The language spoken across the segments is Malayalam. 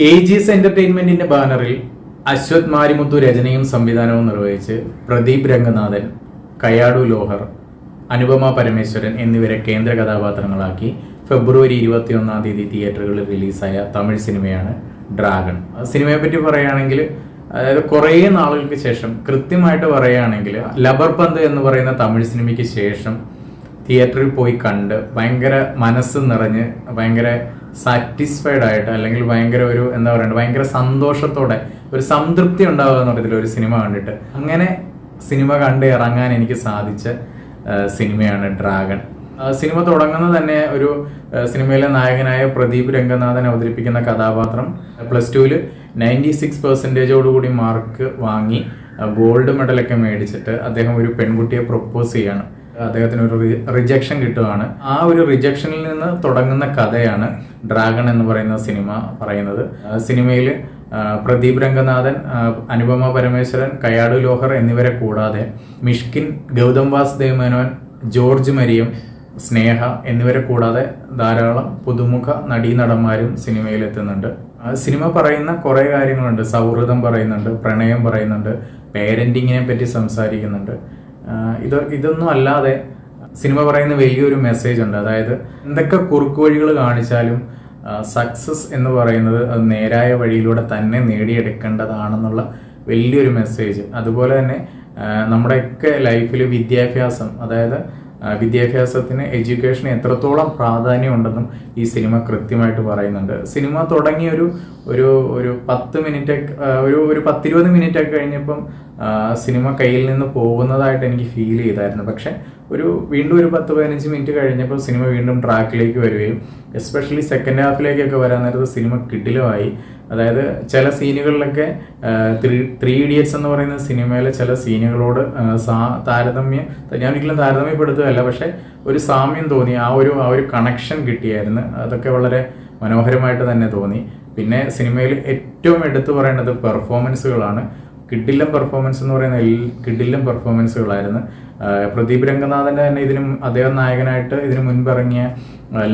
ഏജീസ് എന്റർടൈൻമെന്റിന്റെ ബാനറിൽ അശ്വത് മാരിമുത്തു രചനയും സംവിധാനവും നിർവഹിച്ച് പ്രദീപ് രംഗനാഥൻ, കയാടു ലോഹർ, അനുപമ പരമേശ്വരൻ എന്നിവരെ കേന്ദ്ര കഥാപാത്രങ്ങളാക്കി ഫെബ്രുവരി 21 തിയേറ്ററുകളിൽ റിലീസായ തമിഴ് സിനിമയാണ് ഡ്രാഗൺ. സിനിമയെ പറ്റി പറയുകയാണെങ്കിൽ, അതായത് കുറേ നാളുകൾക്ക് ശേഷം, കൃത്യമായിട്ട് പറയുകയാണെങ്കിൽ ലബർ പന്ത് എന്ന് പറയുന്ന തമിഴ് സിനിമയ്ക്ക് ശേഷം തിയേറ്ററിൽ പോയി കണ്ട് ഭയങ്കര മനസ്സ് നിറഞ്ഞ് ഭയങ്കര സാറ്റിസ്ഫൈഡ് ആയിട്ട്, അല്ലെങ്കിൽ ഭയങ്കര ഒരു എന്താ പറയുക, ഭയങ്കര സന്തോഷത്തോടെ ഒരു സംതൃപ്തി ഉണ്ടാവുക എന്ന് പറയുന്നത് ഒരു സിനിമ കണ്ടിട്ട്, അങ്ങനെ സിനിമ കണ്ട് ഇറങ്ങാൻ എനിക്ക് സാധിച്ച സിനിമയാണ് ഡ്രാഗൺ. സിനിമ തുടങ്ങുന്നത് തന്നെ ഒരു സിനിമയിലെ നായകനായ പ്രദീപ് രംഗനാഥൻ അവതരിപ്പിക്കുന്ന കഥാപാത്രം +2 96% മാർക്ക് വാങ്ങി ഗോൾഡ് മെഡലൊക്കെ മേടിച്ചിട്ട് അദ്ദേഹം ഒരു പെൺകുട്ടിയെ പ്രൊപ്പോസ് ചെയ്യാണ്. അദ്ദേഹത്തിന് ഒരു റിജക്ഷൻ കിട്ടുകയാണ്. ആ ഒരു റിജക്ഷനിൽ നിന്ന് തുടങ്ങുന്ന കഥയാണ് ഡ്രാഗൺ എന്ന് പറയുന്ന സിനിമ പറയുന്നത്. സിനിമയിൽ പ്രദീപ് രംഗനാഥൻ, അനുപമ പരമേശ്വരൻ, കയാടു ലോഹർ എന്നിവരെ കൂടാതെ മിഷ്കിൻ, ഗൗതം വാസുദേവ് മേനോൻ, ജോർജ് മരിയം, സ്നേഹ എന്നിവരെ കൂടാതെ ധാരാളം പുതുമുഖ നടീനടന്മാരും സിനിമയിൽ എത്തുന്നുണ്ട്. സിനിമ പറയുന്ന കുറേ കാര്യങ്ങളുണ്ട്. സൗഹൃദം പറയുന്നുണ്ട്, പ്രണയം പറയുന്നുണ്ട്, പേരന്റിങ്ങിനെ പറ്റി സംസാരിക്കുന്നുണ്ട്. ഇതൊന്നും അല്ലാതെ സിനിമ പറയുന്ന വലിയൊരു മെസ്സേജ് ഉണ്ട്. അതായത് എന്തൊക്കെ കുറുക്കു വഴികൾ കാണിച്ചാലും സക്സസ് എന്ന് പറയുന്നത് അത് നേരായ വഴിയിലൂടെ തന്നെ നേടിയെടുക്കേണ്ടതാണെന്നുള്ള വലിയൊരു മെസ്സേജ്. അതുപോലെ തന്നെ നമ്മുടെയൊക്കെ ലൈഫിൽ വിദ്യാഭ്യാസം, അതായത് വിദ്യാഭ്യാസത്തിന്, എഡ്യൂക്കേഷന് എത്രത്തോളം പ്രാധാന്യം ഉണ്ടെന്നും ഈ സിനിമ കൃത്യമായിട്ട് പറയുന്നുണ്ട്. സിനിമ തുടങ്ങി ഒരു 10 മിനിറ്റ്, ഒരു 10-20 മിനിറ്റ് ഒക്കെ കഴിഞ്ഞപ്പം സിനിമ കയ്യിൽ നിന്ന് പോകുന്നതായിട്ട് എനിക്ക് ഫീൽ ചെയ്തായിരുന്നു. പക്ഷെ വീണ്ടും ഒരു 10-15 മിനിറ്റ് കഴിഞ്ഞപ്പോൾ സിനിമ വീണ്ടും ട്രാക്കിലേക്ക് വരികയും എസ്പെഷ്യലി സെക്കൻഡ് ഹാഫിലേക്കൊക്കെ വരാൻ നേരത്ത് സിനിമ കിടിലമായി. അതായത് ചില സീനുകളിലൊക്കെ 3 ഇഡിയറ്റ്സ് എന്ന് പറയുന്ന സിനിമയിലെ ചില സീനുകളോട് ഞാൻ ഒരിക്കലും താരതമ്യപ്പെടുത്തുകയല്ല, പക്ഷെ ഒരു സാമ്യം തോന്നി. ആ ഒരു കണക്ഷൻ കിട്ടിയായിരുന്നു. അതൊക്കെ വളരെ മനോഹരമായിട്ട് തന്നെ തോന്നി. പിന്നെ സിനിമയിൽ ഏറ്റവും എടുത്തു പറയേണ്ടത് പെർഫോമൻസുകളാണ്. കിഡിലം പെർഫോമൻസ് എന്ന് പറയുന്ന കിഡിലം പെർഫോമൻസുകളായിരുന്നു. പ്രദീപ് രംഗനാഥൻ്റെ തന്നെ അദ്ദേഹം നായകനായിട്ട് ഇതിനു മുൻപ് ഇറങ്ങിയ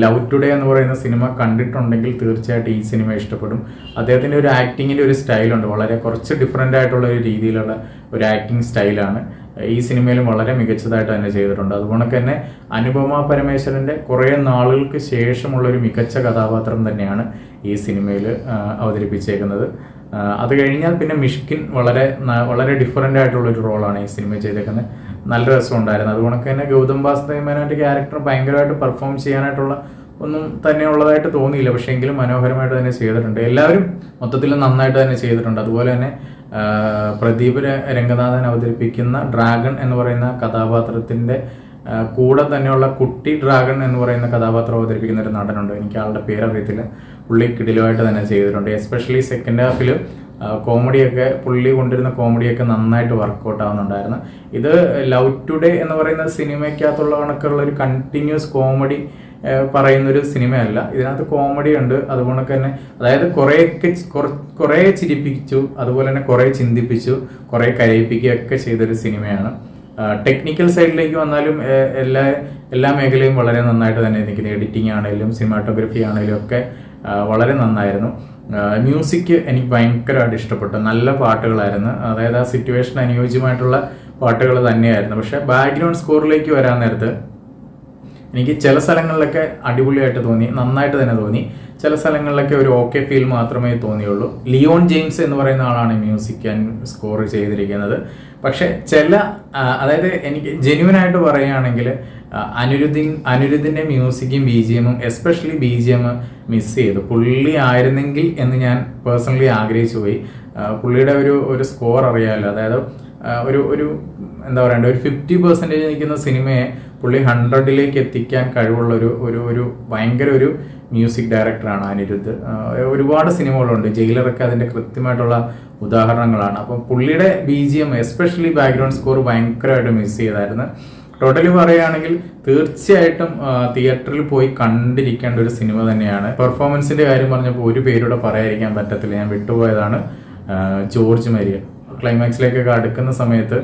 ലവ് ടുഡേ എന്ന് പറയുന്ന സിനിമ കണ്ടിട്ടുണ്ടെങ്കിൽ തീർച്ചയായിട്ടും ഈ സിനിമ ഇഷ്ടപ്പെടും. അദ്ദേഹത്തിൻ്റെ ഒരു ആക്ടിങ്ങിൻ്റെ ഒരു സ്റ്റൈലുണ്ട്, വളരെ കുറച്ച് ഡിഫറെൻ്റ് ആയിട്ടുള്ള ഒരു രീതിയിലുള്ള ഒരു ആക്ടിങ് സ്റ്റൈലാണ് ഈ സിനിമയിലും വളരെ മികച്ചതായിട്ട് തന്നെ ചെയ്തിട്ടുണ്ട്. അതുപോലെ തന്നെ അനുപമ പരമേശ്വരൻ്റെ കുറേ നാളുകൾക്ക് ശേഷമുള്ള ഒരു മികച്ച കഥാപാത്രം തന്നെയാണ് ഈ സിനിമയിൽ അവതരിപ്പിച്ചേക്കുന്നത്. അത് കഴിഞ്ഞാൽ പിന്നെ മിഷ്കിൻ വളരെ ഡിഫറെൻ്റ് ആയിട്ടുള്ള ഒരു റോളാണ് ഈ സിനിമ ചെയ്തേക്കുന്നത്. നല്ല രസമുണ്ടായിരുന്നു. അതുകൊണ്ട് തന്നെ ഗൗതം വാസുദേവ് മേനോൻ്റെ ക്യാരക്ടർ ഭയങ്കരമായിട്ട് പെർഫോം ചെയ്യാനായിട്ടുള്ള ഒന്നും തന്നെ ഉള്ളതായിട്ട് തോന്നിയില്ല. പക്ഷേ എങ്കിലും മനോഹരമായിട്ട് തന്നെ ചെയ്തിട്ടുണ്ട്. എല്ലാവരും മൊത്തത്തിൽ നന്നായിട്ട് തന്നെ ചെയ്തിട്ടുണ്ട്. അതുപോലെ തന്നെ പ്രദീപ് രംഗനാഥൻ അവതരിപ്പിക്കുന്ന ഡ്രാഗൺ എന്ന് പറയുന്ന കഥാപാത്രത്തിൻ്റെ കൂടെ തന്നെയുള്ള കുട്ടി ഡ്രാഗൺ എന്ന് പറയുന്ന കഥാപാത്രം അവതരിപ്പിക്കുന്ന ഒരു നടനുണ്ട്. എനിക്ക് ആളുടെ പേരറിയത്തില്ല. പുള്ളി കിടിലമായിട്ട് തന്നെ ചെയ്തിട്ടുണ്ട്. എസ്പെഷ്യലി സെക്കൻഡ് ഹാഫിൽ കോമഡിയൊക്കെ, പുള്ളി കൊണ്ടിരുന്ന കോമഡിയൊക്കെ നന്നായിട്ട് വർക്കൗട്ട് ആവുന്നുണ്ടായിരുന്നു. ഇത് ലവ് ടുഡേ എന്ന് പറയുന്ന സിനിമയ്ക്കകത്തുള്ള കണക്കുള്ള ഒരു കണ്ടിന്യൂസ് കോമഡി പറയുന്നൊരു സിനിമയല്ല. ഇതിനകത്ത് കോമഡി ഉണ്ട്. അതുപോലെ തന്നെ അതായത് കുറേ ചിരിപ്പിച്ചു, അതുപോലെ തന്നെ കുറേ ചിന്തിപ്പിച്ചു, കുറേ കരയിപ്പിക്കുകയൊക്കെ ചെയ്തൊരു സിനിമയാണ്. ടെക്നിക്കൽ സൈഡിലേക്ക് വന്നാലും എല്ലാ മേഖലയും വളരെ നന്നായിട്ട് തന്നെ നിൽക്കുന്നത്. എഡിറ്റിംഗ് ആണെങ്കിലും സിനിമാറ്റോഗ്രഫി ആണെങ്കിലും ഒക്കെ വളരെ നന്നായിരുന്നു. മ്യൂസിക് എനിക്ക് ഭയങ്കരമായിട്ട് ഇഷ്ടപ്പെട്ടു. നല്ല പാട്ടുകളായിരുന്നു. അതായത് ആ സിറ്റുവേഷൻ അനുയോജ്യമായിട്ടുള്ള പാട്ടുകൾ തന്നെയായിരുന്നു. പക്ഷേ ബാക്ക്ഗ്രൗണ്ട് സ്കോറിലേക്ക് വരാൻ നേരത്ത് എനിക്ക് ചില സ്ഥലങ്ങളിലൊക്കെ അടിപൊളിയായിട്ട് തോന്നി, നന്നായിട്ട് തന്നെ തോന്നി. ചില സ്ഥലങ്ങളിലൊക്കെ ഒരു ഓക്കെ ഫീൽ മാത്രമേ തോന്നിയുള്ളൂ. ലിയോൺ ജെയിംസ് എന്ന് പറയുന്ന ആളാണ് മ്യൂസിക് സ്കോർ ചെയ്തിരിക്കുന്നത്. പക്ഷെ അതായത് എനിക്ക് ജെന്യുവനായിട്ട് പറയുകയാണെങ്കിൽ അനിരുദ്ധിൻ്റെ മ്യൂസിക്കും BGM-ഉം, എസ്പെഷ്യലി BGM മിസ് ചെയ്തു. പുള്ളി ആയിരുന്നെങ്കിൽ എന്ന് ഞാൻ പേഴ്സണലി ആഗ്രഹിച്ചു പോയി. പുള്ളിയുടെ ഒരു സ്കോർ അറിയാമല്ലോ. അതായത് ഒരു എന്താ പറയണ്ട, ഒരു 50% നിൽക്കുന്ന സിനിമയെ പുള്ളി 100ലേക്ക് എത്തിക്കാൻ കഴിവുള്ള ഒരു ഭയങ്കര ഒരു മ്യൂസിക് ഡയറക്ടറാണ് അനിരുദ്ധ്. ഒരുപാട് സിനിമകളുണ്ട്. ജയിലറൊക്കെ അതിൻ്റെ കൃത്യമായിട്ടുള്ള ഉദാഹരണങ്ങളാണ്. അപ്പം പുള്ളിയുടെ BGM, എസ്പെഷ്യലി ബാക്ക്ഗ്രൗണ്ട് സ്കോർ ഭയങ്കരമായിട്ട് മിസ് ചെയ്തായിരുന്നു. ടോട്ടലി പറയുകയാണെങ്കിൽ തീർച്ചയായിട്ടും തിയേറ്ററിൽ പോയി കണ്ടിരിക്കേണ്ട ഒരു സിനിമ തന്നെയാണ്. പെർഫോമൻസിന്റെ കാര്യം പറഞ്ഞപ്പോൾ ഒരു പേരുടെ പറയാതിരിക്കാൻ പറ്റത്തില്ല, ഞാൻ വിട്ടുപോയതാണ്. ജോർജ് മരിയൻ ക്ലൈമാക്സിലേക്കൊക്കെ അടുക്കുന്ന സമയത്ത്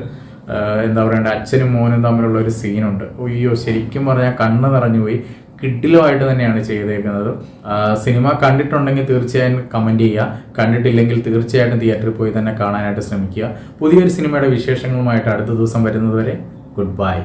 എന്താ പറയണ്ട, അച്ഛനും മോനും തമ്മിലുള്ള ഒരു സീനുണ്ട്. അയ്യോ, ശരിക്കും പറഞ്ഞാൽ കണ്ണ് നിറഞ്ഞു പോയി. കിടിലമായിട്ട് തന്നെയാണ് ചെയ്തേക്കുന്നത്. സിനിമ കണ്ടിട്ടുണ്ടെങ്കിൽ തീർച്ചയായും കമൻറ്റ് ചെയ്യുക, കണ്ടിട്ടില്ലെങ്കിൽ തീർച്ചയായിട്ടും തിയേറ്ററിൽ പോയി തന്നെ കാണാനായിട്ട് ശ്രമിക്കുക. പുതിയൊരു സിനിമയുടെ വിശേഷങ്ങളുമായിട്ട് അടുത്ത ദിവസം വരുന്നതുവരെ ഗുഡ് ബൈ.